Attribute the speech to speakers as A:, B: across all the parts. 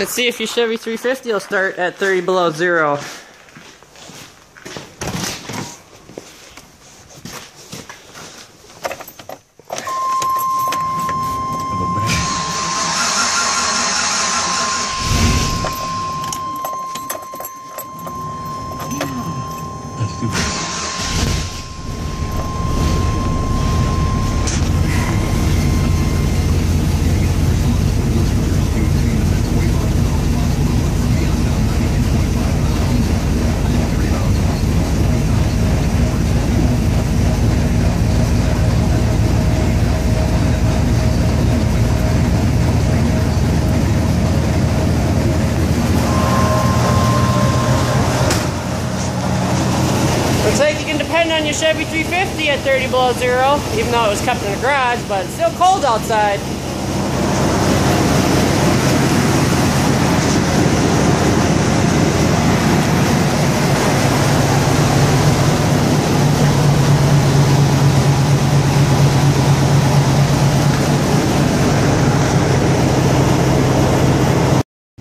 A: Let's see if your Chevy 350 will start at 30 below zero. Looks like you can depend on your Chevy 350 at 30 below zero, even though it was kept in the garage, but it's still cold outside.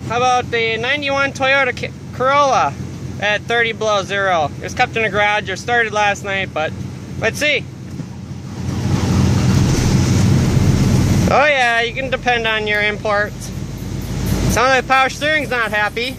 A: How about the 91 Toyota Corolla? At 30 below zero. It was kept in the garage or started last night, but let's see. Oh yeah, you can depend on your imports. Sounds like power steering's not happy.